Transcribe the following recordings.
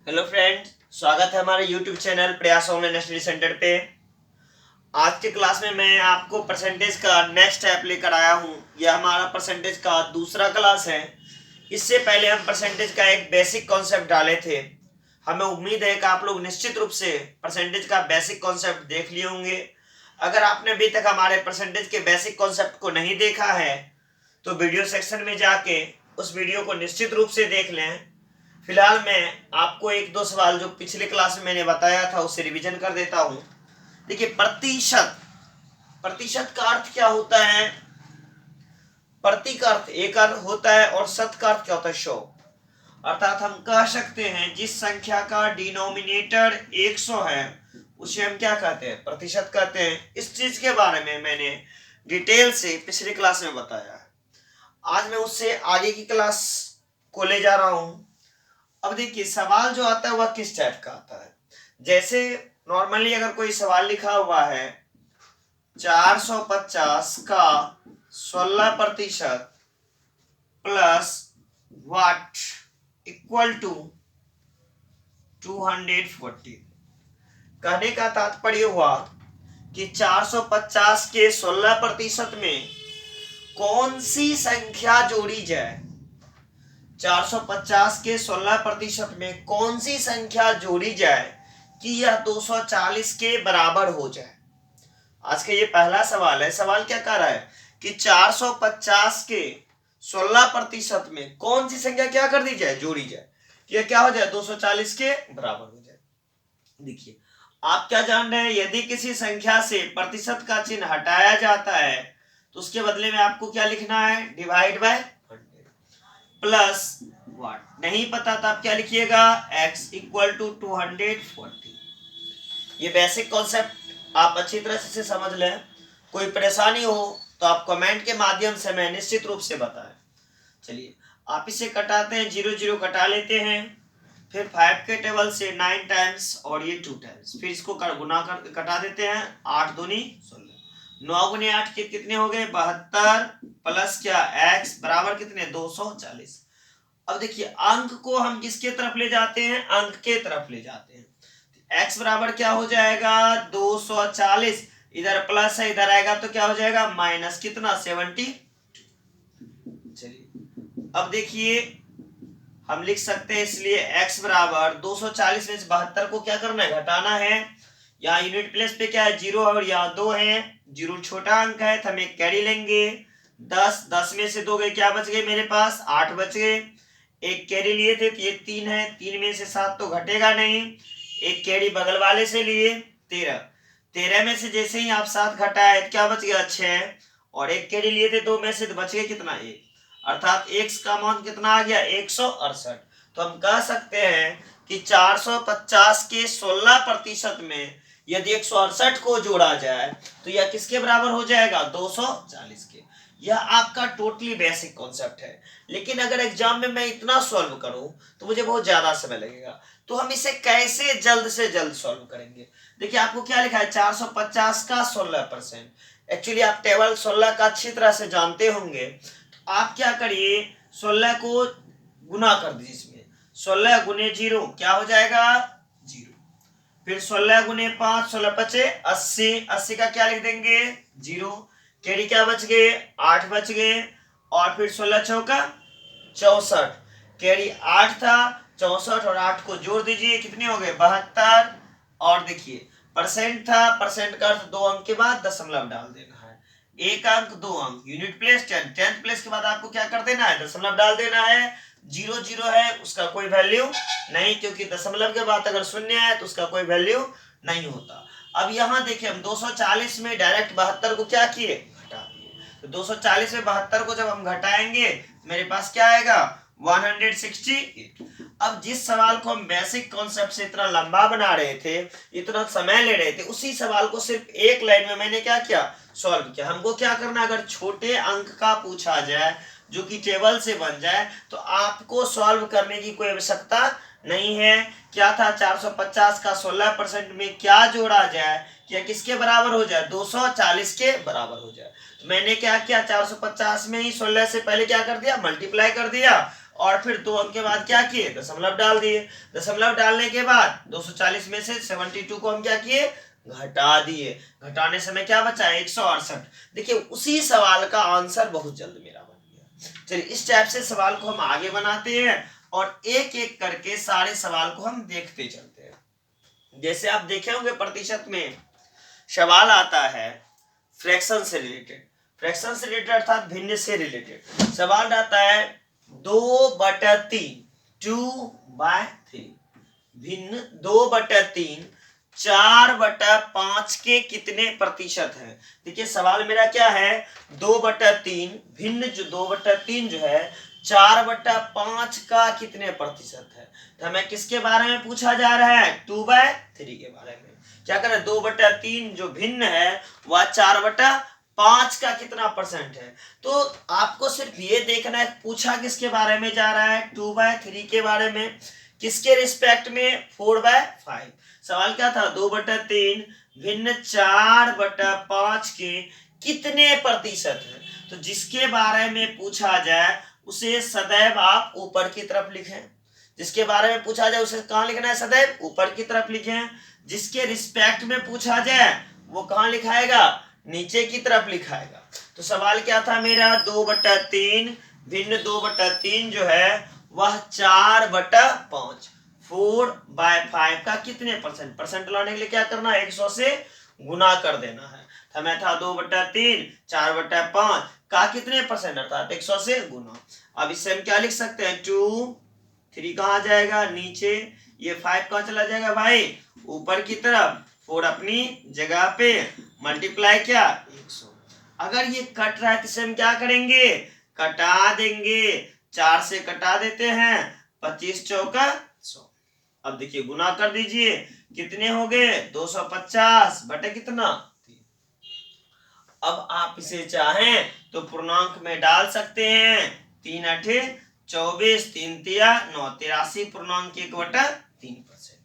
Hello friends, स्वागत है हमारे यूट्यूब चैनल प्रयास ऑनलाइन स्टडी सेंटर पे। आज के क्लास में मैं आपको परसेंटेज का नेक्स्ट स्टेप लेकर आया हूँ। यह हमारा परसेंटेज का दूसरा क्लास है। इससे पहले हम परसेंटेज का एक बेसिक कॉन्सेप्ट डाले थे। हमें उम्मीद है कि आप लोग निश्चित रूप से परसेंटेज का बेसिक कॉन्सेप्ट देख लिए होंगे। अगर आपने अभी तक हमारे परसेंटेज के बेसिक कॉन्सेप्ट को नहीं देखा है तो वीडियो सेक्शन में जाके उस वीडियो को निश्चित रूप से देख लें। फिलहाल मैं आपको एक दो सवाल जो पिछले क्लास में मैंने बताया था उससे रिवीजन कर देता हूं। देखिए, प्रतिशत प्रतिशत का अर्थ क्या होता है? प्रति का अर्थ एक अर्थ होता है और शत का अर्थ क्या होता है? 100। अर्थात हम कह सकते हैं जिस संख्या का डिनोमिनेटर 100 है उसे हम क्या कहते हैं? प्रतिशत कहते हैं। इस चीज के बारे में मैंने डिटेल से पिछली क्लास में बताया है। आज मैं उससे आगे की क्लास को ले जा रहा हूं। अब देखिए, सवाल जो आता है वह किस टाइप का आता है। जैसे नॉर्मली अगर कोई सवाल लिखा हुआ है 450 का 16% प्लस वाट इक्वल टू 240। कहने का तात्पर्य हुआ कि 450 के 16% में कौन सी संख्या जोड़ी जाए। 450 के 16% में कौन सी संख्या जोड़ी जाए कि यह 240 के बराबर हो जाए। आज का ये पहला सवाल है। सवाल क्या कह रहा है कि 450 के 16% में कौन सी संख्या क्या कर दी जाए? जोड़ी जाए, यह क्या हो जाए? 240 के बराबर हो जाए। देखिए, आप क्या जान रहे हैं, यदि किसी संख्या से प्रतिशत का चिन्ह हटाया जाता है तो उसके बदले में आपको क्या लिखना है? Divide by plus what. नहीं पता तो आप क्या लिखिएगा? x equal to 240। ये बेसिक कॉन्सेप्ट आप अच्छी तरह से समझ लें। कोई परेशानी हो तो आप कमेंट के माध्यम से मैं निश्चित रूप से बताएं। चलिए, आप इसे कटाते हैं, 0 0 कटा लेते हैं, फिर 5 के टेबल से 9 टाइम्स और ये 2 टाइम्स, फिर इसको गुना कर कटा देते हैं। 8 दूनी 16, 9 गुने 8 के कितने हो गए? 72 प्लस क्या x बराबर कितने? 240। अब देखिए, अंक को हम किसके तरफ ले जाते हैं? अंक के तरफ ले जाते हैं। x बराबर क्या हो जाएगा? 240। इधर प्लस है, इधर आएगा तो क्या हो जाएगा? माइनस कितना? 70। चलिए, अब देखिए हम लिख सकते हैं, इसलिए x बराबर 240 में से 72 को क्या करना है? घटाना है। यहाँ यूनिट प्लेस पे क्या है? 0 और यहाँ 2 है। 0 छोटा अंक है तो हम एक कैरी लेंगे। 10 में से 2 गए, क्या बच गए मेरे पास? 8 बच गए। एक कैरी लिए थे तो ये 3 है, 3 में से 7 तो घटेगा नहीं। एक कैरी बगल वाले से लिए 13, 13 में से जैसे ही आप 7 घटाए क्या बच गया? 6। और एक कैरी लिए थे 2 में से, तो बच गए कितना? 1। अर्थात x का मान कितना आ गया? 168। तो हम कह सकते हैं कि 450 के 16% में यदि 168 को जोड़ा जाए तो यह किसके बराबर हो जाएगा? 240 के। यह आपका टोटली बेसिक कॉन्सेप्ट है। लेकिन अगर एग्जाम में मैं इतना सॉल्व करूं तो मुझे बहुत ज्यादा समय लगेगा। तो हम इसे कैसे जल्द से जल्द सॉल्व करेंगे? देखिए, आपको क्या लिखा है? 450 का 16%। एक्चुअली आप टेबल 16 का अच्छी तरह से जानते होंगे। आप क्या करिए, 16 को गुना कर दीजिए। इसमें 16 गुने 0 क्या हो जाएगा? 0। फिर 16 गुने 5, 16 पचे 80, 80 का क्या लिख देंगे? 0। कैरी क्या बच गए? 8 बच गए। और फिर 16 चौका 64, कैरी 8 था, 64 और 8 को जोड़ दीजिए, कितने हो गए? 72। और देखिए, परसेंट था, परसेंट का अर्थ 2 अंक के बाद दशमलव डाल देना है। 1 अंक 2 अंक, यूनिट प्लेस 10, 10th प्लेस के बाद आपको क्या कर देना है? दशमलव डाल देना है। 0 0 है, उसका कोई वैल्यू नहीं, क्योंकि दशमलव के बाद अगर शून्य है तो उसका कोई वैल्यू नहीं होता। अब यहाँ देखिए, हम 240 में डायरेक्ट 72 को क्या किए? घटा दिए। तो 240 में 72 को जब हम घटाएंगे मेरे पास क्या आएगा? 168। अब जिस सवाल को हम बेसिक कॉन्सेप्ट से इतना लंबा बना रहे थे, इतना समय ले रहे थे, उसी सवाल को सिर्फ एक लाइन में मैंने क्या किया? सॉल्व किया। हमको क्या करना, अगर छोटे अंक का पूछा जाए जो कि टेबल से बन जाए तो आपको सॉल्व करने की कोई आवश्यकता नहीं है। क्या था? 450 का 16% में क्या जोड़ा जाए कि किसके बराबर हो जाए? 240 के बराबर हो जाए। तो मैंने क्या किया? 450 में ही 16 से पहले क्या कर दिया? मल्टीप्लाई कर दिया और फिर 2 अंक के बाद क्या किए, दशमलव डाल दिए। दशमलव डालने के बाद 240 में से 72 को हम क्या किए, घटा दिए। घटाने समय क्या बचा, 168। देखिए उसी सवाल का आंसर बहुत जल्द मेरा बन गया। चलिए इस टाइप से सवाल को हम आगे बनाते हैं और एक एक करके सारे सवाल को हम देखते चलते हैं। जैसे आप देखे होंगे प्रतिशत में सवाल आता है फ्रैक्शन से रिलेटेड, फ्रैक्शन से रिलेटेड अर्थात भिन्न से रिलेटेड सवाल आता है 2/3, 2/3 भिन्न 2/3 4/5 के कितने प्रतिशत है। देखिए सवाल मेरा क्या है, 2/3 भिन्न जो 2/3 जो है 4/5 का कितने प्रतिशत है। तो हमें किसके बारे में पूछा जा रहा है, 2/3 के बारे में। क्या करें, 2/3 जो भिन्न है वह 4/5 का कितना परसेंट है। तो आपको सिर्फ ये देखना है पूछा किसके बारे में जा रहा है, 2/3 के बारे में, किसके रिस्पेक्ट में, 4/5। सवाल क्या था, 2/3 भिन्न 4/5 के कितने प्रतिशत है। तो जिसके बारे में पूछा जाए उसे सदैव आप ऊपर की तरफ लिखें, जिसके बारे में पूछा जाए उसे कहां लिखना है, सदैव ऊपर की तरफ लिखें। जिसके रिस्पेक्ट में पूछा जाए वो कहां लिखाएगा, नीचे की तरफ लिखाएगा। तो सवाल क्या था मेरा, 2/3 भिन्न 2/3 जो है वह 4/5, 4/5 का कितने परसेंट। परसेंट लाने के लिए क्या करना है, 100 से गुना कर देना है। हमें था 2/3 4/5 का कितने परसेंट अर्थात 100 से गुना। अब इससे हम क्या लिख सकते हैं, 2 3 कहाँ जाएगा, नीचे, ये 5 कहाँ चला जाएगा भाई, ऊपर की तरफ, 4 अपनी जगह पे, मल्टीप्लाई क्या 100। अगर ये कट रहा है तो इसे हम क्या करेंगे, कटा देंगे। 4 से कटा देते हैं, 25 चौका 100। अब देखिए गुना कर दीजिए, कितने हो गए, 250 बटे कितना 3। अब आप इसे चाहें तो पूर्णांक में डाल सकते हैं, 3 8 24, 3 3 9, 83 पूर्णांक 1/3%।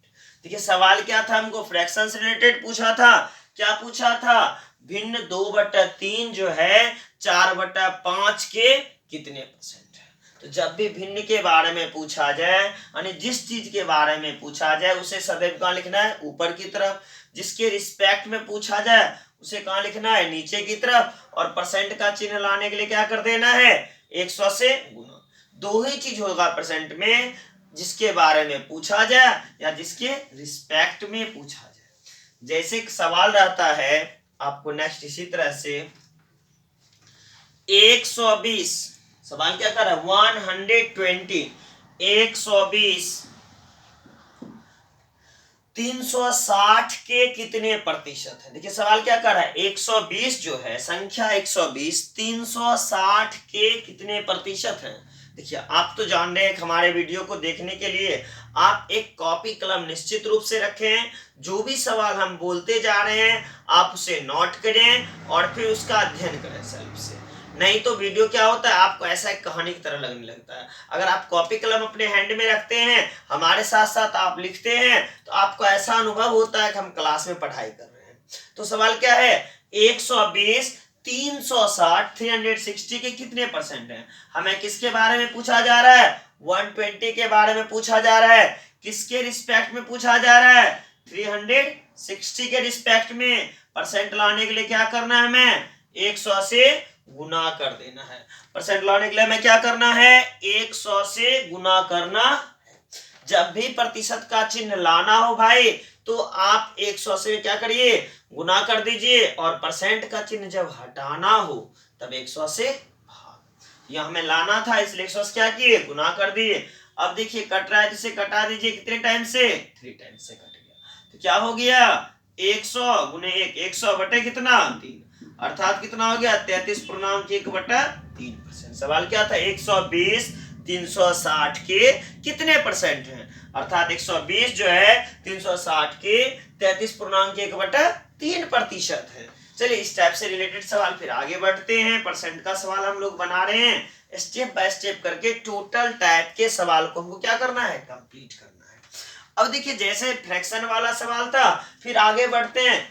देखिए सवाल क्या था, हमको फ्रैक्शन से रिलेटेड पूछा था। क्या पूछा था, भिन्न 2/3 जो है 4/5 के कितने परसेंट है। तो जब भी भिन्न के बारे में पूछा जाए, यानी जिस चीज के बारे में पूछा जाए उसे सदैव कहाँ लिखना है, ऊपर की तरफ। जिसके रिस्पेक्ट में पूछा जाए उसे कहाँ लिखना है, नीचे की तरफ। और परसेंट का चिन्ह लाने के लिए क्या कर देना है, 100 से गुना। दो ही चीज होगा परसेंट में, जिसके बारे में पूछा जाए या जिसके रिस्पेक्ट में पूछा जाए। जैसे सवाल रहता है आपको नेक्स्ट इसी तरह से 120, सवाल क्या कर रहा है, 120 120 360 के कितने प्रतिशत है। देखिए सवाल क्या कर रहा है, 120 जो है संख्या 120 360 के कितने प्रतिशत है। देखिए आप तो जान रहे हैं, हमारे वीडियो को देखने के लिए आप एक कॉपी कलम निश्चित रूप से रखें। जो भी सवाल हम बोलते जा रहे हैं आप उसे नोट करें और फिर उसका अध्ययन करें सेल्फ से। नहीं तो वीडियो क्या होता है, आपको ऐसा एक कहानी की तरह लगने लगता है। अगर आप कॉपी कलम अपने हैंड में रखते हैं, हमारे साथ साथ आप लिखते हैं, तो आपको ऐसा अनुभव होता है कि हम क्लास में पढ़ाई कर रहे हैं। तो सवाल क्या है, 120 360 360 के कितने परसेंट है। हमें किसके बारे में पूछा जा रहा है, 120 के बारे में पूछा जा रहा है। किसके रिस्पेक्ट में पूछा जा रहा है, 360 के रिस्पेक्ट में। परसेंट लाने के लिए क्या करना है, हमें 100 से गुना कर देना है। परसेंट लाने के लिए हमें क्या करना है, 100 से गुना करना है। जब भी प्रतिशत का चिन्ह लाना हो भाई तो आप 100 से क्या करिए, गुना कर दीजिए। और परसेंट का चिन्ह जब हटाना हो तब 100 से भाग। यह हमें लाना था इसलिए 100 से क्या किए, गुना कर दिए। अब देखिए कट रहा है, जिसे कटा दीजिए, कितने टाइम से, 3 टाइम से कट गया। तो क्या हो गया, 100 गुने 1, 100 बटे कितना 3, अर्थात कितना हो गया 33 पूर्णांक 1/3%। सवाल क्या था, 120 360 के कितने परसेंट हैं, अर्थात 120 जो है 360 के 33 पूर्णांक 1/3% है। चलिए इस टाइप से रिलेटेड सवाल फिर आगे बढ़ते हैं। परसेंट का सवाल हम लोग बना रहे हैं, स्टेप बाय स्टेप करके टोटल टाइप के सवाल को हमको क्या करना है, कंप्लीट करना है। अब देखिए जैसे फ्रैक्शन वाला सवाल था, फिर आगे बढ़ते हैं।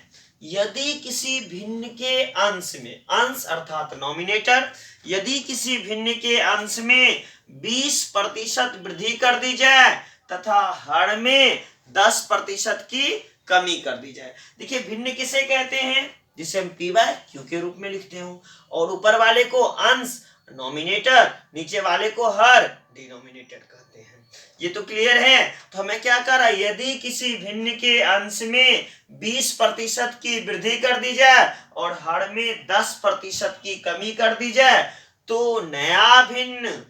यदि किसी भिन्न के अंश में, अंश अर्थात नॉमिनेटर, यदि किसी भिन्न के अंश में 20% वृद्धि कर दी जाए तथा हर में 10% की कमी कर दी जाए। देखिए भिन्न किसे कहते हैं, जिसे हम पी बाय क्यू के रूप में लिखते हो, और ऊपर वाले को अंश नॉमिनेटर, नीचे वाले को हर डिनोमिनेटर कहते हैं। ये तो क्लियर है। तो हमें क्या करा, यदि किसी भिन्न के अंश में 20% की वृद्धि कर दी जाए और हर में 10% की कमी कर दी जाए तो नया भिन्न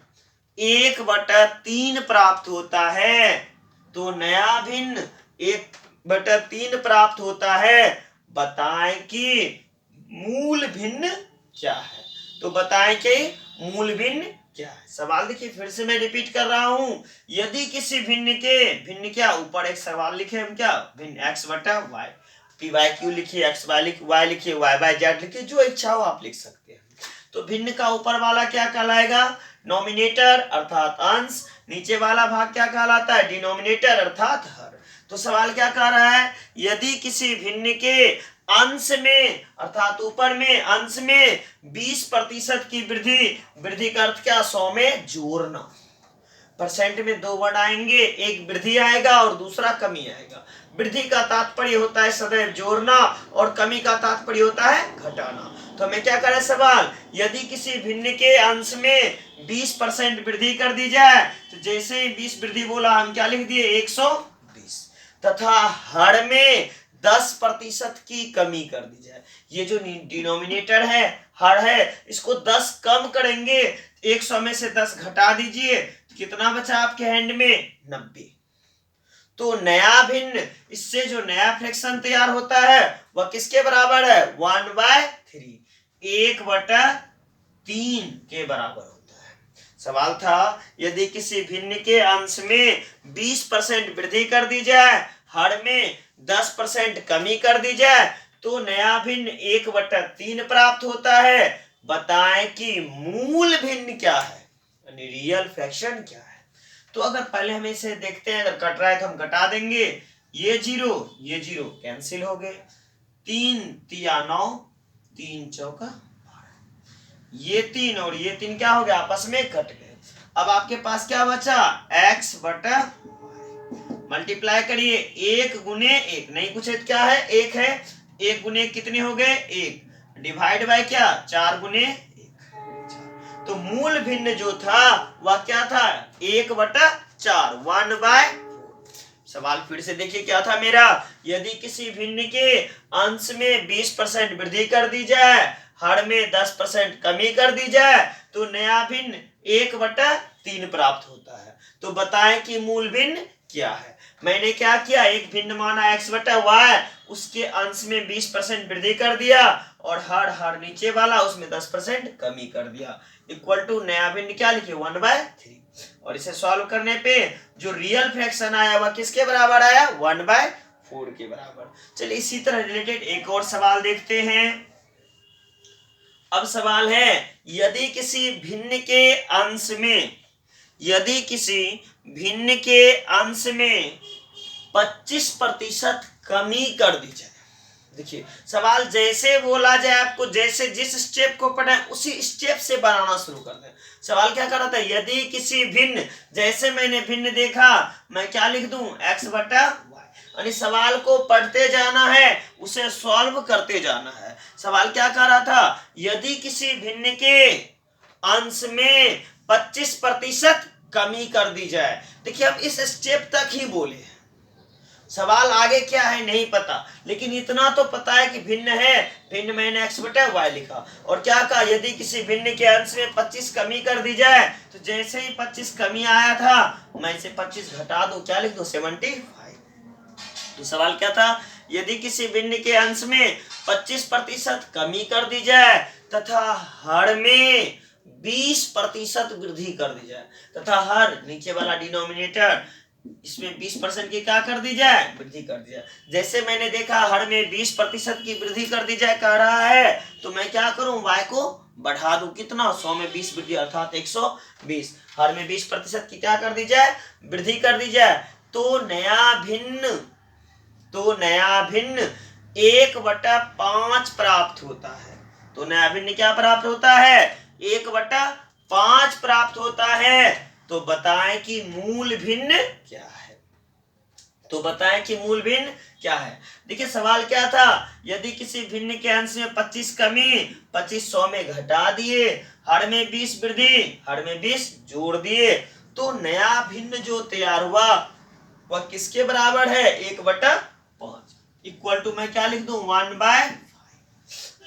1/3 प्राप्त होता है। तो नया भिन्न 1/3 प्राप्त होता है। बताएं कि मूल भिन्न क्या है। तो बताएं कि मूल भिन्न क्या है। सवाल देखिए फिर से मैं रिपीट कर रहा हूं, यदि किसी भिन्न क्या, ऊपर एक सवाल लिखे हम क्या, भिन्न x/y, p/q लिखिए, x/y लिखिए, y/z लिखिए, जो इच्छा हो आप लिख सकते हैं। तो भिन्न का ऊपर वाला क्या कहलाएगा, नॉमिनेटर अर्थात अंश, नीचे वाला भाग क्या कहलाता है, डिनोमिनेटर अर्थात हर। तो सवाल क्या कह रहा है, यदि किसी भिन्न के अंश में अर्थात ऊपर में अंश में 20% की वृद्धि का अर्थ क्या, 100 में जोड़ना। परसेंट में दो वर्ड आएंगे, एक वृद्धि आएगा और दूसरा कमी आएगा। वृद्धि का तात्पर्य होता है सदैव जोड़ना और कमी का तात्पर्य होता है घटाना। तो हमें क्या करे सवाल, यदि किसी भिन्न के अंश में 20% वृद्धि कर दी जाए, तो जैसे ही 20 वृद्धि बोला हम क्या लिख दिए, 120, तथा हर में 10% की कमी कर दी जाए। ये जो डिनोमिनेटर है, हर है, इसको 10 कम करेंगे, 100 में से 10 घटा दीजिए, कितना बचा आपके हैंड में, 90। तो नया भिन्न, इससे जो नया फ्रैक्शन तैयार होता है वह किसके बराबर है, 1/3, 1/3 के बराबर होता है। सवाल था यदि किसी भिन्न के अंश में 20% वृद्धि कर दी जाए, हर में 10% कमी कर दी जाए तो नया भिन्न 1/3 प्राप्त होता है। बताएं कि मूल भिन्न क्या है, यानी रियल फ्रैक्शन क्या है। तो अगर पहले हम इसे देखते हैं, अगर कट रहा है तो हम घटा देंगे, ये जीरो कैंसिल हो गए, 3 तिया 9, 3 चौका 12, ये 3 और ये 3 क्या हो गया, आपस में कट गए। अब आपके पास क्या बचा, x/y, मल्टीप्लाई करिए, 1 गुने 1, नहीं कुछ क्या है, 1 है, 1 गुने कितने हो गए, 1, डिवाइड बाय क्या, 4 गुने 1। तो मूल भिन्न जो था वह क्या था, 1/4, 1/4। सवाल फिर से देखिए क्या था मेरा, यदि किसी भिन्न के अंश में 20% वृद्धि कर दी जाए, हर में 10% कमी कर दी जाए तो नया भिन्न 1/3 प्राप्त होता है। तो बताएं कि मूल भिन्न क्या है। मैंने क्या किया, एक भिन्न माना x/y, उसके अंश में 20% वृद्धि कर दिया और हर नीचे वाला उसमें 10% कमी कर दिया, इक्वल टू नया भिन्न क्या लिखे, 1/3। और इसे सॉल्व करने पे जो रियल फ्रैक्शन आया वह किसके बराबर आया, 1/4 के बराबर। चलिए इसी तरह रिलेटेड एक और सवाल देखते हैं। अब सवाल है, यदि किसी भिन्न के अंश में 25% कमी कर दी जाए। देखिए सवाल जैसे बोला जाए आपको, जैसे जिस स्टेप को पढ़े उसी स्टेप से बनाना शुरू कर दें। सवाल क्या कर रहा था, यदि किसी भिन्न, जैसे मैंने भिन्न देखा मैं क्या लिख दूं, x/y, यानी सवाल को पढ़ते जाना है, उसे सॉल्व करते जाना है। सवाल क्या कह रहा था, यदि किसी भिन्न के अंश में 25% कमी कर दी जाए। देखिए अब इस स्टेप तक ही बोले, सवाल आगे क्या है नहीं पता, लेकिन इतना तो पता है कि भिन्न है, भिन्न मैंने x/y लिखा और क्या कहा, यदि किसी भिन्न के अंश में 25 कमी कर दी जाए, तो जैसे ही 25 कमी आया था मैं इसे 25 घटा दूं, क्या लिख दूं, 75। तो सवाल क्या था, यदि किसी भिन्न के अंश में 25% कमी कर दी जाए तथा हर में 20% वृद्धि कर दी जाए, तथा हर नीचे वाला डिनोमिनेटर इसमें 20% की क्या कर दी जाए, वृद्धि कर दी जाए। जैसे मैंने देखा हर में 20% की वृद्धि कर दी जाए कह रहा है, तो मैं क्या करूं, y को बढ़ा दूं, कितना, 100 में 20 वृद्धि अर्थात 120, हर में 20% की क्या कर दी जाए, वृद्धि कर दी जाए। तो नया भिन्न 1/5 प्राप्त होता है। तो नया भिन्न क्या प्राप्त होता है, 1/5 प्राप्त होता है। तो बताएं कि मूल भिन्न क्या है। तो बताएं कि मूल भिन्न क्या है। देखिए सवाल क्या था, यदि किसी भिन्न के अंश में 25 कमी 25 100 में घटा दिए, हर में 20 वृद्धि हर में 20 जोड़ दिए, तो नया भिन्न जो तैयार हुआ वह किसके बराबर है, 1/5 इक्वल टू मैं क्या लिख दूं 1/5।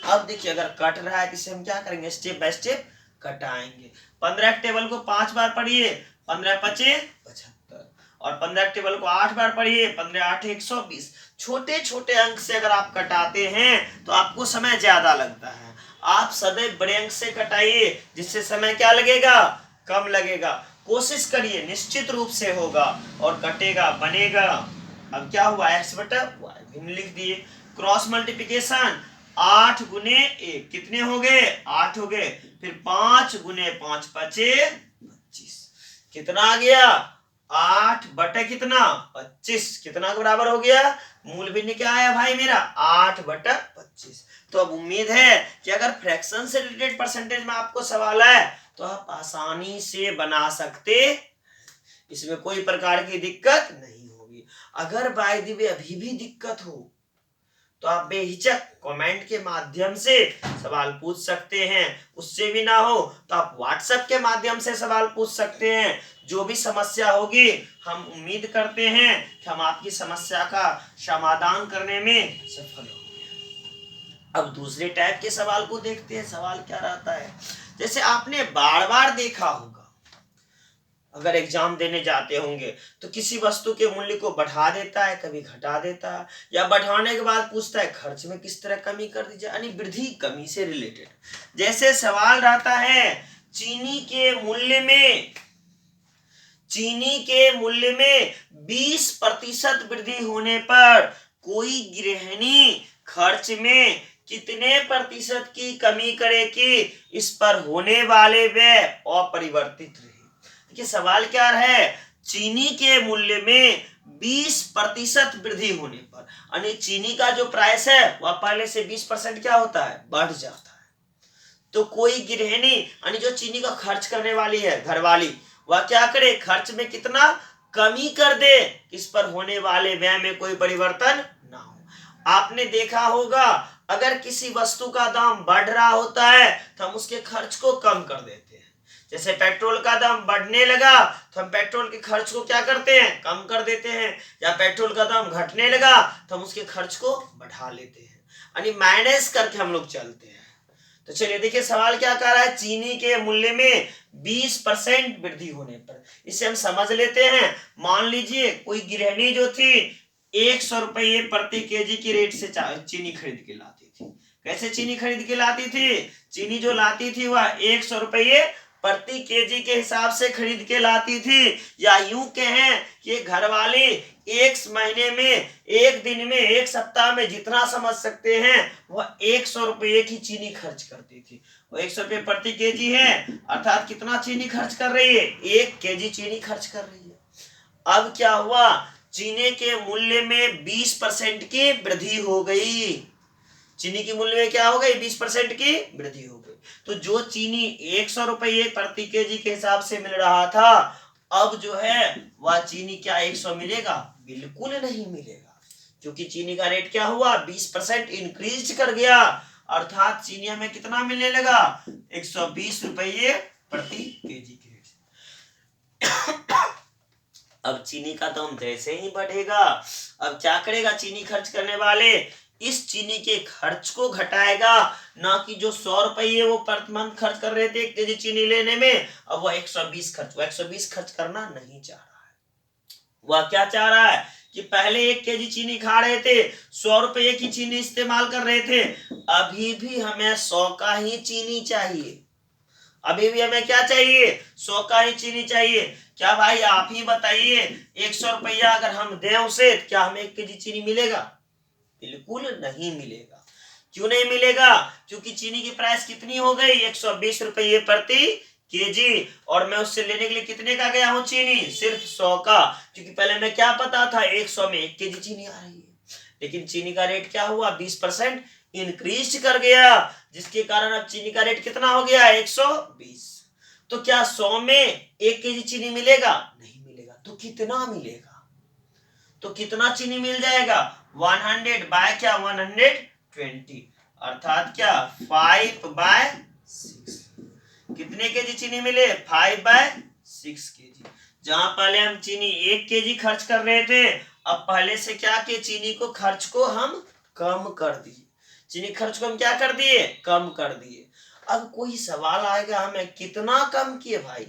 अब देखिए अगर कट रहा है इसे हम क्या करेंगे, स्टेप बाय स्टेप कटाएंगे। 15 टेबल को 5 बार पढ़िए, 15 पचे 75, और 15 टेबल को 8 बार पढ़िए, 15 8 120। छोटे छोटे अंक से अगर आप कटाते हैं तो आपको समय ज्यादा लगता है। आप सदैव बड़े अंक से कटाइए, जिससे समय क्या लगेगा, कम लगेगा। कोशिश करिए, निश्चित रूप से होगा और कटेगा, बनेगा। अब क्या हुआ, x/y भिन्न लिख दिए। क्रॉस मल्टीप्लिकेशन 8 गुने 1 कितने हो गए, 8 हो गए। फिर 5 गुने 5 पचे 25, कितना आ गया, 8 बटे कितना 25, कितना के बराबर हो गया, मूल भिन्न क्या आया भाई मेरा, 8/25। तो अब उम्मीद है कि अगर फ्रैक्शन से रिलेटेड परसेंटेज में आपको सवाल है तो आप आसानी से बना सकते, इसमें कोई प्रकार की दिक्कत नहीं होगी। अगर बाय द वे अभी भी दिक्कत हो तो आप बेहिचक कमेंट के माध्यम से सवाल पूछ सकते हैं। उससे भी ना हो तो आप व्हाट्सएप के माध्यम से सवाल पूछ सकते हैं। जो भी समस्या होगी हम उम्मीद करते हैं कि हम आपकी समस्या का समाधान करने में सफल होंगे। अब दूसरे टाइप के सवाल को देखते हैं। सवाल क्या रहता है, जैसे आपने बार बार देखा होगा, अगर एग्जाम देने जाते होंगे तो किसी वस्तु के मूल्य को बढ़ा देता है, कभी घटा देता है, या बढ़ाने के बाद पूछता है खर्च में किस तरह कमी कर दी जाए, यानी वृद्धि कमी से रिलेटेड। जैसे सवाल रहता है चीनी के मूल्य में 20% वृद्धि होने पर कोई गृहिणी खर्च में कितने प्रतिशत की कमी करे कि इस पर होने वाले व्यय अपरिवर्तित रहे। देखिए सवाल क्या है, चीनी के मूल्य में 20% वृद्धि होने पर, यानी चीनी का जो प्राइस है वह पहले से 20% क्या होता है, बढ़ जाता है। तो कोई गृहिणी यानी जो चीनी का खर्च करने वाली है, घरवाली, वह क्या करे, खर्च में कितना कमी कर दे, इस पर होने वाले व्यय में कोई परिवर्तन ना हो। आपने देखा होगा अगर किसी वस्तु का दाम बढ़ रहा होता है तो हम उसके खर्च को कम कर देते हैं। जैसे पेट्रोल का दाम बढ़ने लगा तो हम पेट्रोल के खर्च को क्या करते हैं, कम कर देते हैं, या पेट्रोल का दाम घटने लगा तो हम उसके खर्च को बढ़ा लेते हैं, यानी मैनेज करके हम लोग चलते हैं। तो चलिए देखिए सवाल क्या कह रहा है, चीनी के मूल्य में 20% वृद्धि होने पर। इसे हम समझ लेते हैं। मान लीजिए कोई गृहिणी जो थी 100 रुपये प्रति केजी की रेट से चीनी खरीद के लाती थी। कैसे चीनी खरीद के लाती थी, चीनी जो लाती थी वह 100 रुपये प्रति केजी के हिसाब से खरीद के लाती थी। या यूं कहें कि घर वाले एक महीने में, एक दिन में, एक सप्ताह में जितना समझ सकते हैं वह 100 रुपये की चीनी खर्च करती थी। वो 100 रुपये प्रति केजी है, अर्थात कितना चीनी खर्च कर रही है, 1 केजी चीनी खर्च कर रही है। अब क्या हुआ, चीनी के मूल्य में 20% की वृद्धि हो गई। चीनी की मूल्य में क्या हो गई, 20% की वृद्धि हो गई। तो जो चीनी 100 रुपये प्रति केजी के हिसाब से मिल रहा था, अब जो है वह चीनी क्या 100 मिलेगा, बिल्कुल नहीं मिलेगा, क्योंकि चीनी का रेट क्या हुआ, 20% इंक्रीज कर गया, अर्थात चीनी में कितना मिलने लगा, 120 रुपये प्रति केजी के रेट से। अब चीनी का दाम जैसे ही बढ़ेगा, अब क्या करेगा चीनी खर्च करने वाले, इस चीनी के खर्च को घटाएगा, ना कि जो 100 रुपये वो प्रति मंथ खर्च कर रहे थे 1 केजी चीनी लेने में, अब वो 120 खर्च करना नहीं चाह रहा है। वह क्या चाह रहा है कि पहले 1 केजी चीनी खा रहे थे, 100 रुपये की चीनी इस्तेमाल कर रहे थे, अभी भी हमें 100 का ही चीनी चाहिए। अभी भी हमें क्या चाहिए, 100 का ही चीनी चाहिए। क्या भाई आप ही बताइए, 100 रुपया अगर हम दें उसे, क्या हमें 1 केजी चीनी मिलेगा, बिल्कुल नहीं मिलेगा। क्यों नहीं मिलेगा, क्योंकि चीनी की प्राइस कितनी हो गई, 120 रुपये प्रति केजी, और मैं उससे लेने के लिए कितने का गया हूं चीनी, सिर्फ 100 का, क्योंकि पहले मैं क्या पता था 100 में 1 केजी चीनी आ रही है। लेकिन चीनी का रेट क्या हुआ, 20% इंक्रीज कर गया, जिसके कारण अब चीनी का रेट कितना हो गया, 120। तो क्या 100 में 1 केजी चीनी मिलेगा? नहीं मिलेगा। तो कितना मिलेगा? तो कितना चीनी मिल जाएगा? 100 बाय क्या 120, अर्थात क्या 5/6। कितने केजी चीनी मिले? 5/6 केजी। जहां पहले हम चीनी 1 केजी खर्च कर रहे थे, अब पहले से क्या कि चीनी को खर्च को हम कम कर दिए। चीनी खर्च को हम क्या कर दिए? कम कर दिए। अब कोई सवाल आएगा, हमें कितना कम किए भाई?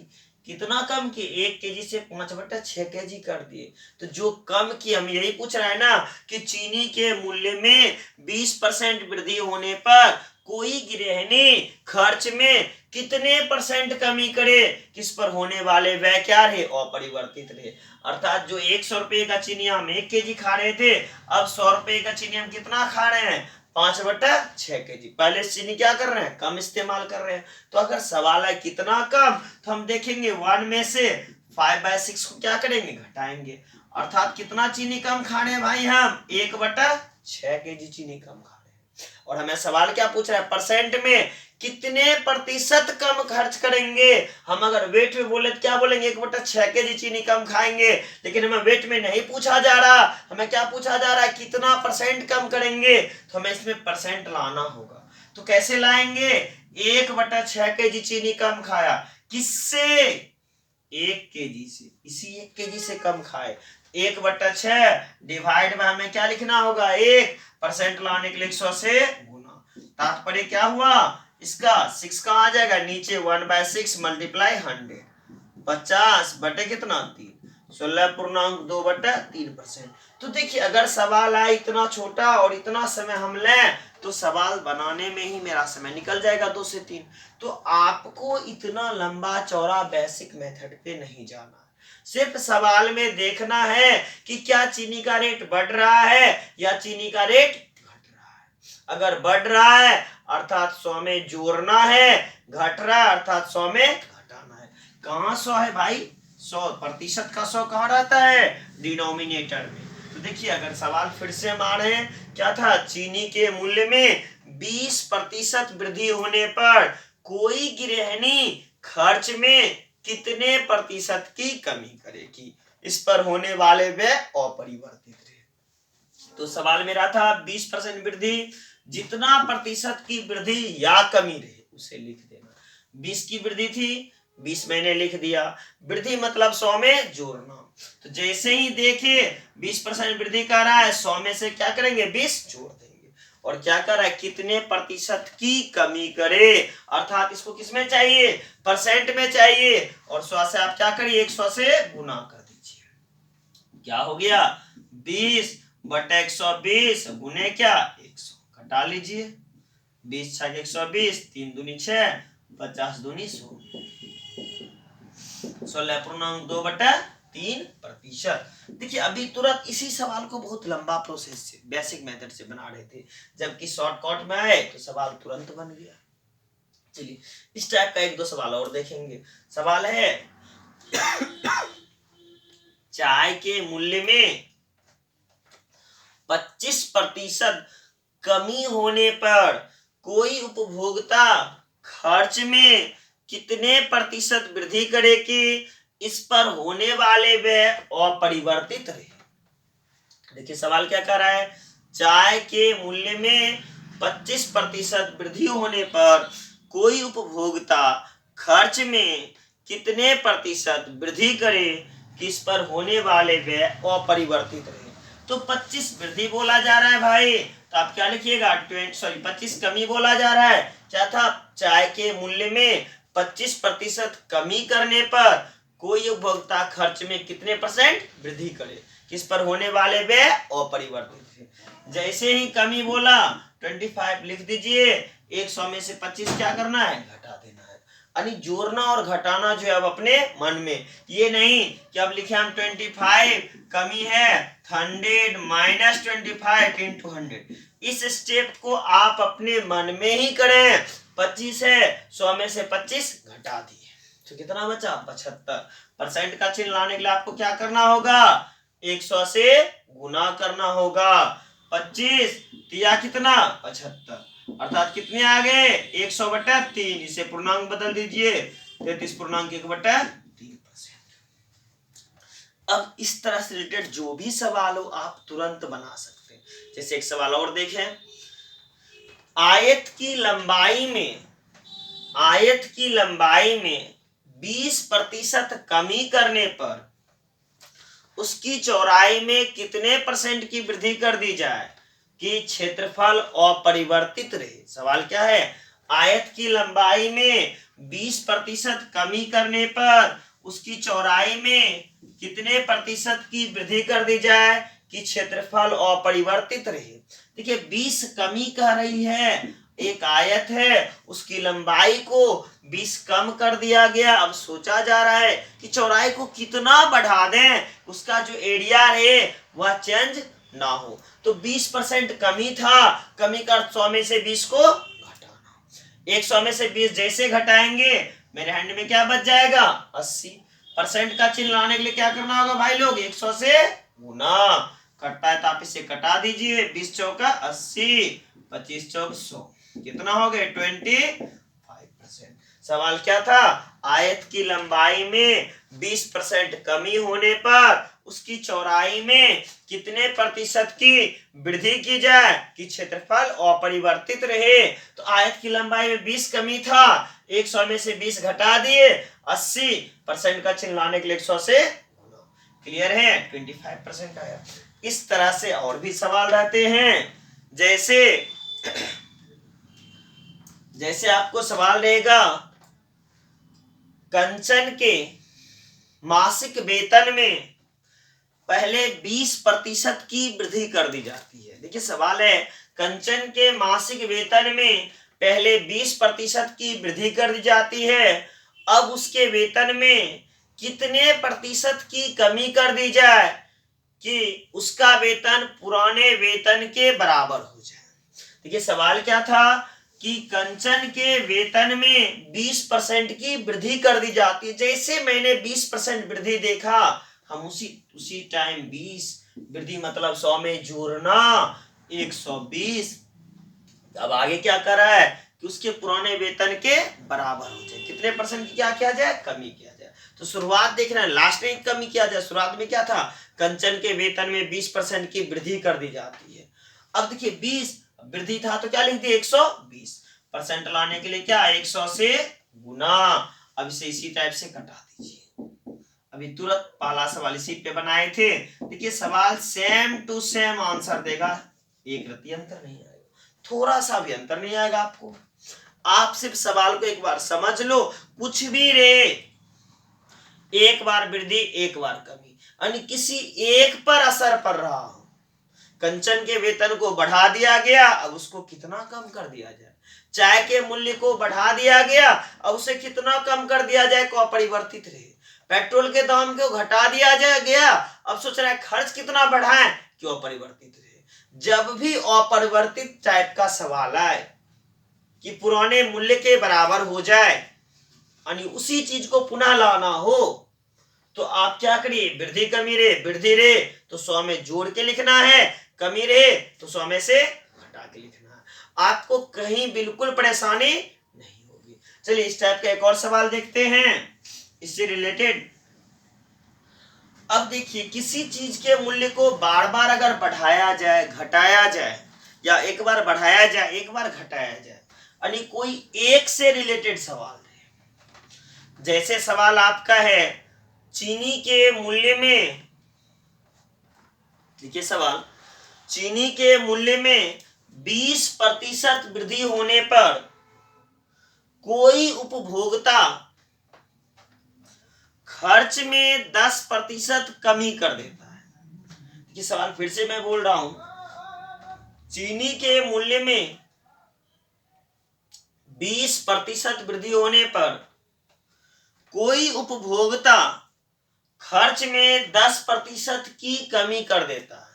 कितना कम किए? 1 केजी से 5/6 केजी कर दिए। तो जो कम किए, हम यही पूछ रहे हैं ना कि चीनी के मूल्य में 20% वृद्धि होने पर कोई गृहिणी खर्च में कितने परसेंट कमी करे, किस पर होने वाले व्यय क्या रहे? अपरिवर्तित रहे। अर्थात जो 100 रुपए का चीनी हम 1 केजी खा रहे थे, अब 100 रुपए का चीनी हम कितना खा रहे हैं? 5/6 केजी। पहले चीनी क्या कर रहे हैं? कम इस्तेमाल कर रहे हैं। तो अगर सवाल है कितना कम, तो हम देखेंगे 1 में से 5/6 को क्या करेंगे? घटाएंगे। अर्थात कितना चीनी कम खा रहे हैं भाई? हम 1/6 केजी चीनी कम खा रहे हैं। और हमें सवाल क्या पूछ रहा है? परसेंट में कितने प्रतिशत कम खर्च करेंगे। हम अगर वेट में बोले तो क्या बोलेंगे? 1/6 केजी चीनी कम खाएंगे। लेकिन हमें वेट में नहीं पूछा जा रहा, हमें क्या पूछा जा रहा है? कितना परसेंट कम करेंगे। तो हमें इसमें परसेंट लाना होगा। तो कैसे लाएंगे? 1/6 केजी चीनी कम खाया, किससे? 1 केजी से। इसी 1 केजी से कम खाए। 1/6 डिवाइड में हमें क्या लिखना होगा? 1% लाने के लिए 100 से गुना। तात्पर्य क्या हुआ इसका? 6 कहाँ आ जाएगा? नीचे 1/6 मल्टीप्लाई 100, 50 बटे कितना? 3, 16.2/3%। तो देखिए, अगर सवाल आए इतना छोटा और इतना समय हम लें, तो सवाल बनाने में ही मेरा समय निकल जाएगा 2 से 3। तो आपको इतना लंबा चौड़ा बेसिक मेथड पे नहीं जाना, सिर्फ सवाल में देखना है कि क्या चीनी का रेट बढ़ रहा है या चीनी का रेट घट रहा है। अगर बढ़ रहा है अर्थात 100 में जोड़ना है, घट रहा है अर्थात 100 में घटाना है। कहाँ 100 है भाई? 100% का 100 कहाँ रहता है? डिनोमिनेटर में। तो देखिए, अगर सवाल फिर से हम आ रहे हैं, क्या था? चीनी के मूल्य में 20% वृद्धि होने पर कोई गृहिणी खर्च में कितने प्रतिशत की कमी करेगी, इस पर होने वाले व्यय अपरिवर्तित रहे। तो सवाल मेरा था 20% वृद्धि, जितना प्रतिशत की वृद्धि या कमी रहे उसे लिख देना। 20 की वृद्धि थी, 20 मैंने लिख दिया। वृद्धि मतलब 100 में जोड़ना। तो जैसे ही देखे 20% वृद्धि कर रहा है, 100 में से क्या करेंगे? 20 जोड़ देंगे। और क्या कर रहा है? कितने प्रतिशत की कमी करे, अर्थात इसको किसमें चाहिए? परसेंट में चाहिए। और 100 से आप क्या करिए? 100 से गुना कर दीजिए। क्या हो गया? 20/120 गुने क्या? 100। घटा लीजिए। 20 छक 120, 3 दूनी 6, 50 दूनी 100, 16.2/3%। देखिए, अभी तुरंत इसी सवाल को बहुत लंबा प्रोसेस से बेसिक मेथड से बना रहे थे, जबकि शॉर्टकट में आए तो सवाल तुरंत बन गया। चलिए, इस टाइप का 1-2 सवाल और देखेंगे। सवाल है चाय के मूल्य में 25% कमी होने पर कोई उपभोक्ता खर्च में कितने प्रतिशत वृद्धि करे कि इस पर होने वाले व्यय अपरिवर्तित रहे। देखिए, सवाल क्या कर रहा है? चाय के मूल्य में 25% वृद्धि होने पर कोई उपभोक्ता खर्च में कितने प्रतिशत वृद्धि करे कि इस पर होने वाले व्यय अपरिवर्तित रहे। तो 25 वृद्धि बोला जा रहा है भाई, तो आप क्या लिखिएगा? 25 कमी बोला जा रहा है। क्या था? चाय के मूल्य में 25% कमी करने पर कोई उपभोक्ता खर्च में कितने परसेंट वृद्धि करे, किस पर होने वाले व्यय अपरिवर्तित है। जैसे ही कमी बोला 25 लिख दीजिए। 100 में से 25 क्या करना है? घटा देना है। यानी जोड़ना और घटाना जो है अब अपने मन में, ये नहीं कि अब लिखे हम 25 कमी है 100 माइनस 25 इंटू 100। इस स्टेप को आप अपने मन में ही करें। 25 है, 100 में से 25 घटा दिए तो कितना बचा? 75%। का चिन्ह लाने के लिए आपको क्या करना होगा? 100 से गुना करना होगा। 25 दिया कितना? 75, अर्थात कितने आ गए? 100/3। इसे पूर्णांक बदल दीजिए, 33.1/3%। अब इस तरह से रिलेटेड जो भी सवाल हो आप तुरंत बना सकते हैं। जैसे एक सवाल और देखें, आयत की लंबाई में 20% कमी करने पर उसकी चौड़ाई में कितने % की वृद्धि कर दी जाए कि क्षेत्रफल अपरिवर्तित रहे। सवाल क्या है, आयत की लंबाई में 20% कमी करने पर उसकी चौड़ाई में कितने % की वृद्धि कर दी जाए कि क्षेत्रफल अपरिवर्तित रहे। देखिए 20 कमी कह रही है, एक आयत है उसकी लंबाई को 20 कम कर दिया गया। अब सोचा जा रहा है कि चौड़ाई को कितना बढ़ा दें उसका जो एरिया है वह चेंज ना हो। तो 20% कमी था, कमी का 100 में से 20 को घटाना। 100 में से 20 जैसे घटाएंगे मेरे हैंड में क्या बच जाएगा 80%। का चिन्ह लाने के लिए क्या करना होगा भाई लोग, 100 से गुना। कटता है तो आप इसे कटा दीजिए, 20 चौका 80, 25 चौक 100, कितना हो गए 25%। सवाल क्या था, आयत की लंबाई में 20% कमी होने पर उसकी चौड़ाई में कितने % की वृद्धि की जाए कि क्षेत्रफल अपरिवर्तित रहे। तो आयत की लंबाई में 20 कमी था, 100 में से 20 घटा दिए, 80% का चिन्ह लाने के लिए 100 से क्लियर है, 25% आया। इस तरह से और भी सवाल रहते हैं। जैसे आपको सवाल रहेगा, कंचन के मासिक वेतन में पहले 20% की वृद्धि कर दी जाती है। देखिए सवाल है, कंचन के मासिक वेतन में पहले 20% की वृद्धि कर दी जाती है, अब उसके वेतन में कितने % की कमी कर दी जाए कि उसका वेतन पुराने वेतन के बराबर हो जाए। देखिए सवाल क्या था कि कंचन के वेतन में 20% की वृद्धि कर दी जाती है। जैसे मैंने 20% वृद्धि देखा, हम उसी टाइम 20 वृद्धि मतलब 100 में जोड़ना 120। अब आगे क्या कर रहा है कि उसके पुराने वेतन के बराबर हो जाए, कितने % की क्या किया जाए, कमी किया जाए। तो शुरुआत देखना है, लास्ट में कमी किया जाए। शुरुआत में क्या था, कंचन के वेतन में 20% की वृद्धि कर दी जाती है। अब देखिए 20 वृद्धि था तो क्या लिख दिए 120%। लाने के लिए क्या 100 से गुना। अब इसे इसी टाइप से कटा दीजिए। अभी तुरंत पहला सवाल इसी पे बनाए थे। देखिए सवाल सेम टू सेम आंसर देगा, एक रत्ती अंतर नहीं आएगा, थोड़ा सा भी अंतर नहीं आएगा आपको। आप सिर्फ सवाल को एक बार समझ लो, कुछ भी रे, एक बार वृद्धि एक बार कमी, यानी किसी एक पर असर पड़ रहा हो। कंचन के वेतन को बढ़ा दिया गया, अब उसको कितना कम कर दिया जाए। चाय के मूल्य को बढ़ा दिया गया, अब उसे कितना कम कर दिया जाए को अपरिवर्तित रहे। पेट्रोल के दाम को घटा दिया गया, अब सोच रहा है खर्च कितना बढ़ाएं क्यों अपरिवर्तित रहे। जब भी अपरिवर्तित टाइप का सवाल आए कि पुराने मूल्य के बराबर हो जाए, यानी उसी चीज को पुनः लाना हो, तो आप क्या करिए, वृद्धि कमी रे, वृद्धि रे तो 100 में जोड़ के लिखना है, कमी रे तो 100 में से घटा के लिखना है। आपको कहीं बिल्कुल परेशानी नहीं होगी। चलिए इस टाइप का एक और सवाल देखते हैं इससे रिलेटेड। अब देखिए किसी चीज के मूल्य को बार बार अगर बढ़ाया जाए, घटाया जाए, या एक बार बढ़ाया जाए एक बार घटाया जाए, यानी कोई एक से रिलेटेड सवाल है। जैसे सवाल आपका है चीनी के मूल्य में, देखिए सवाल, चीनी के मूल्य में 20% वृद्धि होने पर कोई उपभोक्ता खर्च में 10% कमी कर देता है। ये सवाल फिर से मैं बोल रहा हूं, चीनी के मूल्य में 20% वृद्धि होने पर कोई उपभोक्ता खर्च में 10% की कमी कर देता है।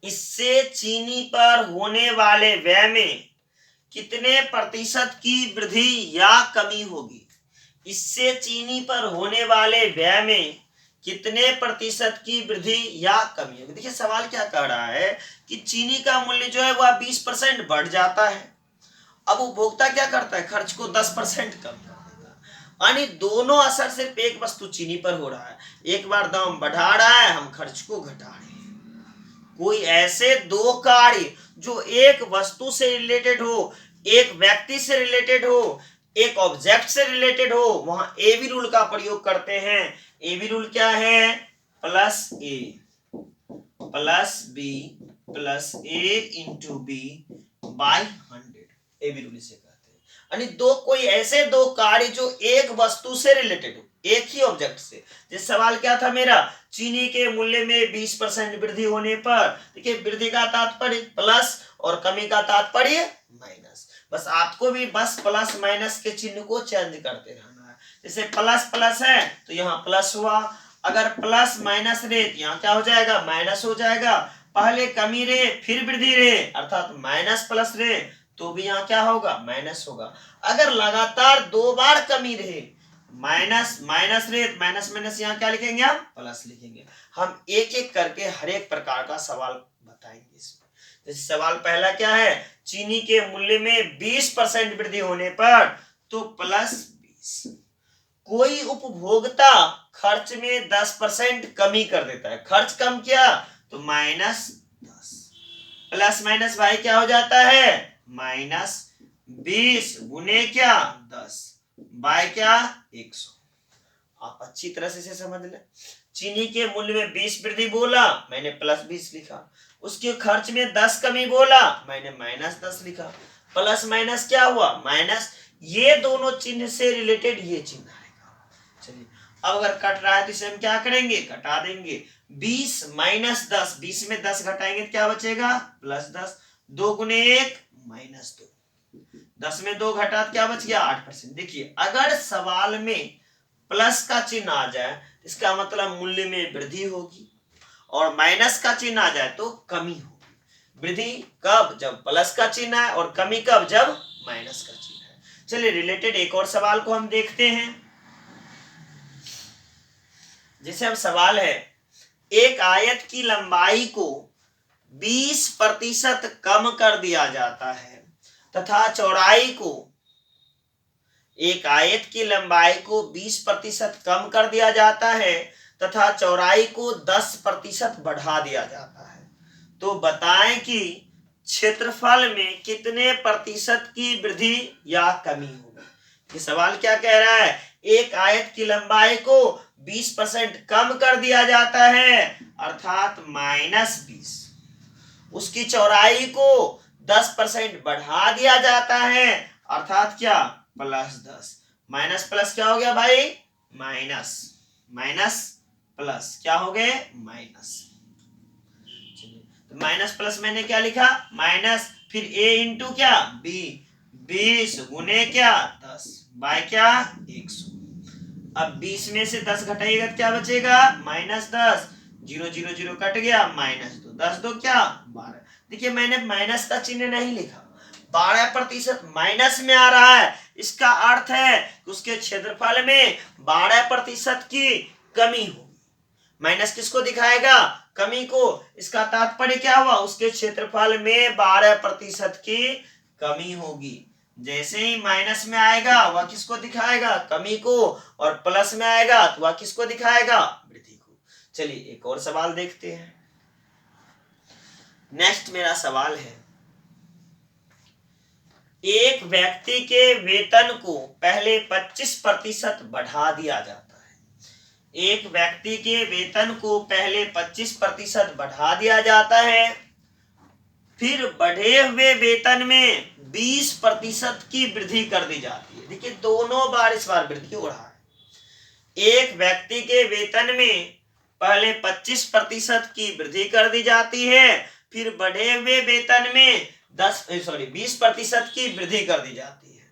इससे चीनी पर होने वाले व्यय में कितने % की वृद्धि या कमी होगी। इससे चीनी पर होने वाले व्यय में कितने % की वृद्धि या कमी होगी। देखिए सवाल क्या कह रहा है कि चीनी का मूल्य जो है वह 20% बढ़ जाता है, अब उपभोक्ता क्या करता है, खर्च को 10% कम कर देता है। यानी दोनों असर सिर्फ एक वस्तु चीनी पर हो रहा है। एक बार दाम बढ़ा रहा है, हम खर्च को घटा रहे हैं। कोई ऐसे दो कार्य जो एक वस्तु से रिलेटेड हो, एक व्यक्ति से रिलेटेड हो, एक ऑब्जेक्ट से रिलेटेड हो, वहां एबी रूल का प्रयोग करते हैं। एबी रूल क्या है? Plus A plus B plus A into B by 100। AB rule इसे कहते हैं। यानी कोई ऐसे दो कार्य जो एक वस्तु से रिलेटेड हो, एक ही ऑब्जेक्ट से। जिस सवाल क्या था मेरा, चीनी के मूल्य में 20% वृद्धि होने पर, देखिए वृद्धि का तात्पर्य प्लस और कमी का तात्पर्य माइनस। बस आपको भी बस प्लस माइनस के चिन्ह को चेंज करते रहना है। जैसे प्लस प्लस है तो यहाँ प्लस हुआ, अगर प्लस माइनस रहे तो यहाँ क्या हो जाएगा? माइनस हो जाएगा। पहले कमी रहे फिर वृद्धि रहे अर्थात माइनस प्लस रहे तो भी यहाँ क्या होगा? माइनस होगा। अगर लगातार दो बार कमी रहे, माइनस माइनस रहे, माइनस माइनस यहाँ क्या लिखेंगे? हम प्लस लिखेंगे। हम एक एक करके हर एक प्रकार का सवाल बताएंगे इसमें। जैसे सवाल पहला क्या है? चीनी के मूल्य में 20% वृद्धि होने पर तो प्लस 20। कोई उपभोक्ता खर्च में 10% कमी कर देता है, खर्च कम किया तो माइनस 10। प्लस माइनस भाई क्या हो जाता है? माइनस 20 गुने क्या? 10 बाय क्या? 100। आप अच्छी तरह से इसे समझ लें। चीनी के मूल्य में 20 वृद्धि बोला, मैंने प्लस 20 लिखा। उसके खर्च में 10 कमी बोला, मैंने माइनस 10 लिखा। प्लस माइनस क्या हुआ? माइनस। ये दोनों चिन्ह से रिलेटेड ये चिन्ह आएगा। चलिए अब अगर कट रहा है तो इसे हम क्या करेंगे? घटा देंगे। 20 माइनस 10, 20 में 10 घटाएंगे तो क्या बचेगा? प्लस 10। 2 गुने 1 माइनस 2। 10 में 2 घटा तो क्या बच गया? 8%। देखिए अगर सवाल में प्लस का चिन्ह आ जाए इसका मतलब मूल्य में वृद्धि होगी, और माइनस का चिन्ह आ जाए तो कमी होगी। वृद्धि कब? जब प्लस का चिन्ह है, और कमी कब? जब माइनस का चिन्ह है। चलिए रिलेटेड एक और सवाल को हम देखते हैं। जैसे अब सवाल है, एक आयत की लंबाई को 20% कम कर दिया जाता है तथा चौड़ाई को, एक आयत की लंबाई को 20% कम कर दिया जाता है तथा चौड़ाई को 10% बढ़ा दिया जाता है, तो बताएं कि क्षेत्रफल में कितने प्रतिशत की वृद्धि या कमी होगी। ये सवाल क्या कह रहा है? एक आयत की लंबाई को 20% कम कर दिया जाता है अर्थात -20, उसकी चौड़ाई को 10% बढ़ा दिया जाता है अर्थात क्या? +10। माइनस प्लस क्या हो गया भाई? माइनस। माइनस प्लस क्या हो गए? माइनस। तो माइनस प्लस मैंने क्या लिखा? माइनस, फिर a इंटू क्या? b, 20 गुने क्या? 10 बाय क्या? 100। अब 20 में से 10 घटाइएगा तो क्या बचेगा? -10। 0 0 0 कट गया, -2। 10 2 क्या? 12। देखिए मैंने माइनस का चिन्ह नहीं लिखा, 12% माइनस में आ रहा है, इसका अर्थ है कि उसके क्षेत्रफल में 12% की कमी होगी। माइनस किसको दिखाएगा? कमी को। इसका तात्पर्य क्या हुआ? उसके क्षेत्रफल में 12% की कमी होगी। जैसे ही माइनस में आएगा वह किसको दिखाएगा? कमी को, और प्लस में आएगा तो वह किसको दिखाएगा? वृद्धि को। चलिए एक और सवाल देखते हैं। नेक्स्ट मेरा सवाल है, एक व्यक्ति के वेतन को पहले 25% बढ़ा दिया जाता है। एक व्यक्ति के वेतन को पहले 25% बढ़ा दिया जाता है, फिर बढ़े हुए वेतन में 20% की वृद्धि कर दी जाती है। देखिए दोनों बार इस बार वृद्धि हो रहा है। एक व्यक्ति के वेतन में पहले 25% की वृद्धि कर दी जाती है, फिर बढ़े हुए वेतन में 20% की वृद्धि कर दी जाती है।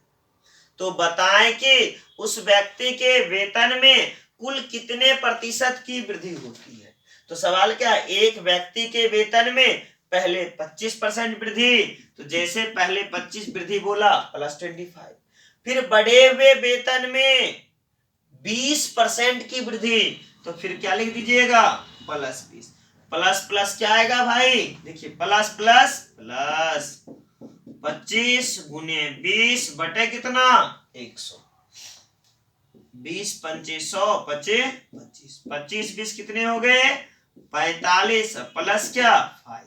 तो बताएं कि उस व्यक्ति के वेतन में कुल कितने प्रतिशत की वृद्धि होती है। तो सवाल क्या है? एक व्यक्ति के वेतन में पहले 25% वृद्धि, तो जैसे पहले 25 वृद्धि बोला +25, फिर बढ़े हुए वेतन में 20% की वृद्धि, तो फिर क्या लिख दीजिएगा? +20। प्लस प्लस क्या आएगा भाई? देखिए प्लस प्लस प्लस 25 गुने 20 बटे कितना? 100। 20 25 100 25 25 20 कितने हो गए 45 प्लस क्या 5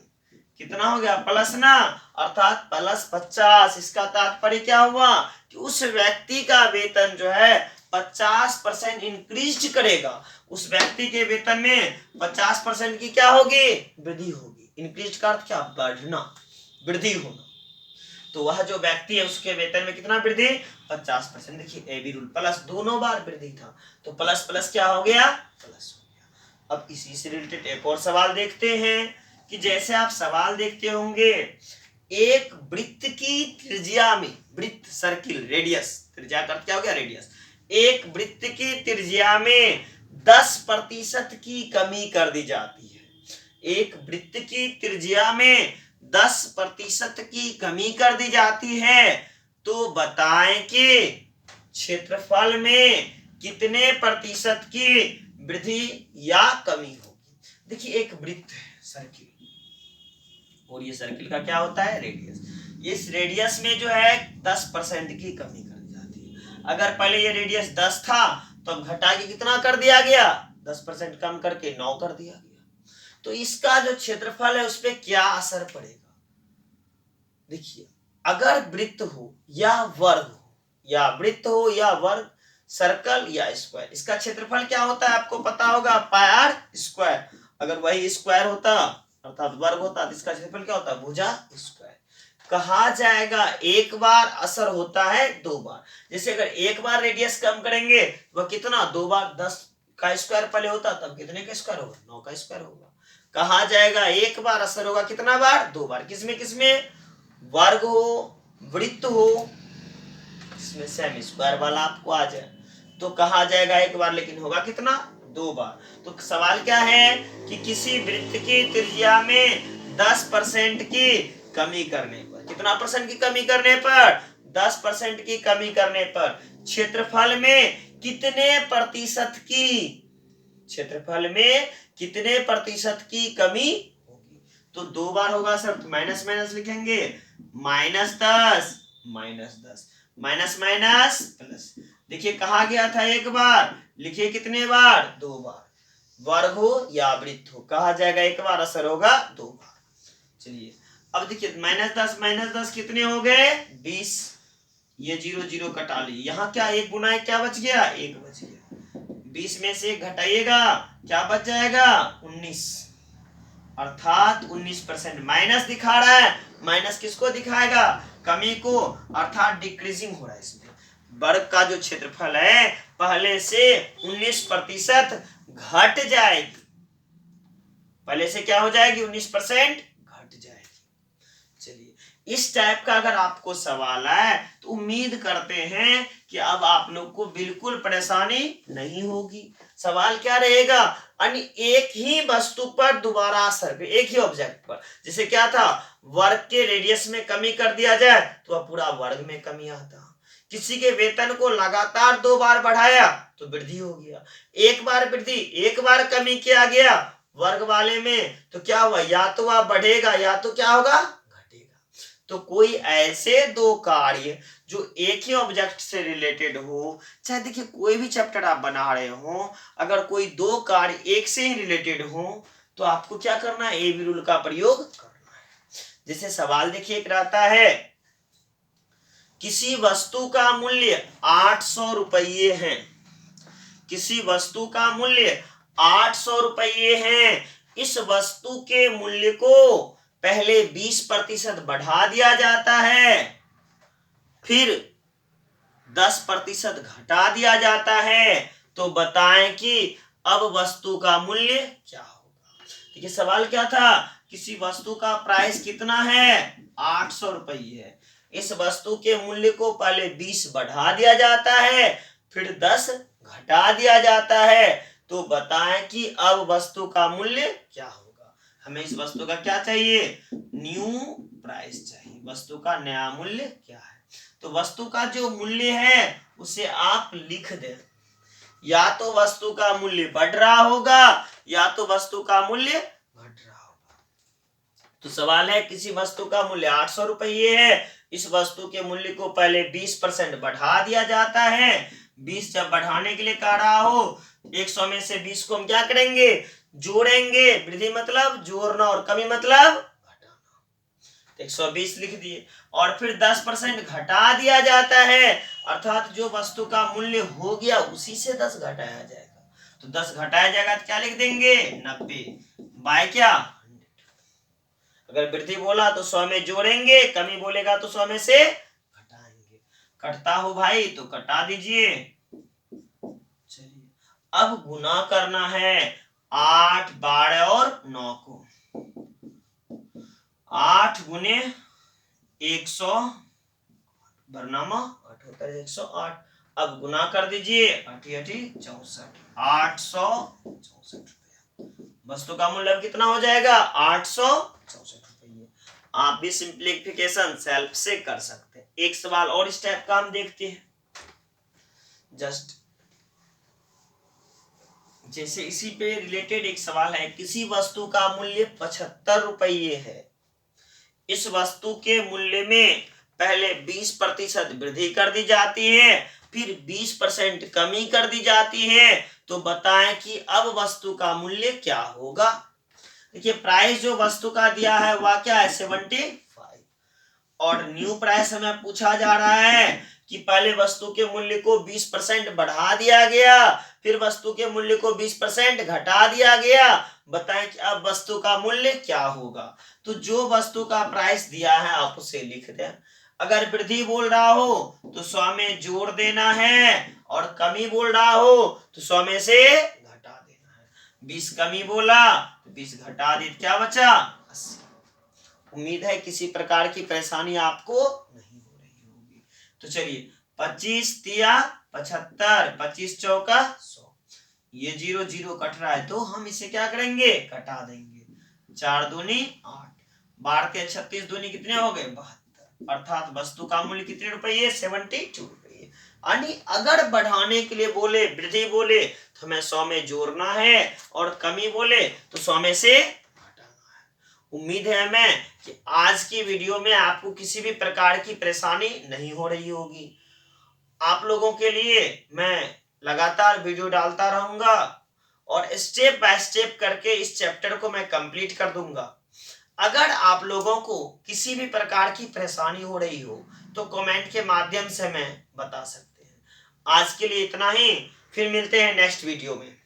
कितना हो गया प्लस ना अर्थात प्लस 50। इसका तात्पर्य क्या हुआ कि उस व्यक्ति का वेतन जो है 50% इंक्रीज करेगा। उस व्यक्ति के वेतन में 50% की क्या होगी वृद्धि होगी। इंक्रीज का अर्थ क्या बढ़ना वृद्धि होना। तो वह जो व्यक्ति है उसके वेतन में कितना वृद्धि 50%। देखिए ए बी रूल प्लस दोनों बार वृद्धि था तो प्लस प्लस क्या हो गया प्लस हो गया। अब इसी से रिलेटेड एक और सवाल देखते हैं कि जैसे आप सवाल देखते होंगे एक वृत्त की त्रिज्या में वृत्त सर्किल रेडियस त्रिज्या का अर्थ क्या हो गया रेडियस। एक वृत्त की त्रिज्या में 10% की कमी कर दी जाती है। एक वृत्त की त्रिज्या में 10% की कमी कर दी जाती है तो बताएं कि क्षेत्रफल में कितने प्रतिशत की वृद्धि या कमी होगी। देखिए एक वृत्त है सर्किल और ये सर्किल का क्या होता है रेडियस। इस रेडियस में जो है 10% की कमी कर दी जाती है। अगर पहले ये रेडियस 10 था तो अब घटा के कितना कर दिया गया 10% कम करके 9 कर दिया गया। तो इसका जो क्षेत्रफल है उस पर क्या असर पड़ेगा। देखिए अगर वृत्त हो या वर्ग हो या वृत्त हो या वर्ग सर्कल या स्क्वायर इसका क्षेत्रफल क्या होता है आपको पता होगा पाई आर स्क्वायर। अगर वही स्क्वायर होता अर्थात वर्ग होता तो इसका क्षेत्रफल क्या होता भुजा स्क्वायर। कहा जाएगा एक बार असर होता है दो बार। जैसे अगर एक बार रेडियस कम करेंगे वह कितना दो बार 10 का स्क्वायर पहले होता तब कितने का स्क्वायर होगा 9 का स्क्वायर होगा। कहा जाएगा एक बार असर होगा कितना बार दो बार। किसमें वर्ग हो वृत्त हो इसमें सेमी स्क्वायर वाला आपको आ जाए तो कहा जाएगा एक बार लेकिन होगा कितना दो बार। तो सवाल क्या है कि किसी वृत्त की त्रिज्या में 10% की कमी करने पर कितना परसेंट की कमी करने पर 10% की कमी करने पर क्षेत्रफल में कितने प्रतिशत की क्षेत्रफल में कितने प्रतिशत की कमी होगी। तो दो बार होगा सर तो माइनस माइनस लिखेंगे -10 -10 माइनस माइनस प्लस। देखिए कहा गया था एक बार लिखिए कितने बार दो बार। वर्ग हो या वृत्त हो कहा जाएगा एक बार असर होगा दो बार। चलिए अब देखिए -10 कितने हो गए 20। ये 0 0 कटा ली यहाँ क्या एक गुना क्या बच गया एक बच गया। 20 में से घटाइएगा क्या बच जाएगा 19 अर्थात 19% माइनस दिखा रहा है। माइनस किसको दिखाएगा कमी को अर्थात डिक्रीजिंग हो रहा है। इसमें वर्ग का जो क्षेत्रफल है पहले से 19% घट जाएगी। पहले से क्या हो जाएगी 19% घट जाएगी। चलिए इस टाइप का अगर आपको सवाल है तो उम्मीद करते हैं कि अब आप लोग को बिल्कुल परेशानी नहीं होगी। सवाल क्या रहेगा अन्य एक ही वस्तु पर दोबारा असर एक ही ऑब्जेक्ट पर। जैसे क्या था वर्ग के रेडियस में कमी कर दिया जाए तो वह पूरा वर्ग में कमी आता। किसी के वेतन को लगातार दो बार बढ़ाया तो वृद्धि हो गया। एक बार वृद्धि एक बार कमी किया गया वर्ग वाले में तो क्या हुआ या तो वह बढ़ेगा या तो क्या होगा घटेगा। तो कोई ऐसे दो कार्य जो एक ही ऑब्जेक्ट से रिलेटेड हो चाहे देखिए कोई भी चैप्टर आप बना रहे हो अगर कोई दो कार्य एक से ही रिलेटेड हो तो आपको क्या करना है ए बी रूल का प्रयोग करना है। जैसे सवाल देखिए एक रहता है किसी वस्तु का मूल्य 800 रुपये है। किसी वस्तु का मूल्य 800 रुपये है। इस वस्तु के मूल्य को पहले 20% बढ़ा दिया जाता है फिर 10% घटा दिया जाता है तो बताएं कि अब वस्तु का मूल्य क्या होगा। देखिए सवाल क्या था किसी वस्तु का प्राइस कितना है 800 रुपये है। इस वस्तु के मूल्य को पहले 20 बढ़ा दिया जाता है फिर 10 घटा दिया जाता है तो बताएं कि अब वस्तु का मूल्य क्या होगा। हमें इस वस्तु का क्या चाहिए न्यू प्राइस चाहिए। वस्तु का नया मूल्य क्या है। तो वस्तु का जो मूल्य है उसे आप लिख दें। या तो वस्तु का मूल्य बढ़ रहा होगा या तो वस्तु का मूल्य घट रहा होगा। तो सवाल है किसी वस्तु का मूल्य 800 रुपये है। इस वस्तु के मूल्य को पहले 20% बढ़ा दिया जाता है 20 जब बढ़ाने के लिए कह रहा हो 100 में से 20 को हम क्या करेंगे, जोड़ेंगे। वृद्धि मतलब जोड़ना और कमी मतलब घटाना। 120 लिख दिए और फिर 10% घटा दिया जाता है, अर्थात जो वस्तु का मूल्य हो गया उसी से 10 घटाया जाएगा। तो 10 घटाया जाएगा तो क्या लिख देंगे, 90 बाय क्या, अगर वृद्धि बोला तो 100 में जोड़ेंगे, कमी बोलेगा तो 100 में से घटाएंगे। कटता हो भाई तो कटा दीजिए। चलिए अब गुना करना है 8, 12 और 9 को। 8 गुने 100 बरनामा 8 होता है 108। अब गुना कर दीजिए 8 64, 864 रुपया। वस्तु का मूल्य कितना हो जाएगा, 864 रुपये। आप भी सिंप्लीफिकेशन सेल्फ से कर सकते हैं। एक सवाल और इस टाइप का हम देखते हैं। जस्ट जैसे इसी पे रिलेटेड एक सवाल है, किसी वस्तु का मूल्य 75 रुपये है। इस वस्तु के मूल्य में पहले 20% वृद्धि कर दी जाती है, फिर 20% कमी कर दी जाती है। तो बताएं कि अब वस्तु का मूल्य क्या होगा। देखिए प्राइस जो वस्तु का दिया है वह क्या है, 75, और न्यू प्राइस हमें पूछा जा रहा है कि पहले वस्तु के मूल्य को 20% बढ़ा दिया गया, फिर वस्तु के मूल्य को 20% घटा दिया गया। बताएं कि अब वस्तु का मूल्य क्या होगा। तो जो वस्तु का प्राइस दिया है आप उसे लिख दें। अगर वृद्धि बोल रहा हो तो 100 में जोड़ देना है, और कमी बोल रहा हो तो 100 में से घटा देना है। 20 कमी बोला तो 20 घटा दी, क्या बचा, 80। उम्मीद है किसी प्रकार की परेशानी आपको नहीं हो रही होगी। तो चलिए 25 तिया 75, 25 चौका 100, ये 0 0 कट रहा है तो हम इसे क्या करेंगे, कटा देंगे। 4 दूनी 8, 12 के 36 दूनी कितने हो गए, 72। अर्थात वस्तु का मूल्य कितने रुपये, 72 रुपये। यानी अगर बढ़ाने के लिए बोले, वृद्धि बोले तो हमें 100 में जोड़ना है, और कमी बोले तो 100 में से घटाना है। उम्मीद है हमें कि आज की वीडियो में आपको किसी भी प्रकार की परेशानी नहीं हो रही होगी। आप लोगों के लिए मैं लगातार वीडियो डालता रहूंगा और स्टेप बाय स्टेप करके इस चैप्टर को मैं कंप्लीट कर दूंगा। अगर आप लोगों को किसी भी प्रकार की परेशानी हो रही हो तो कमेंट के माध्यम से मैं बता सकते हैं। आज के लिए इतना ही, फिर मिलते हैं नेक्स्ट वीडियो में।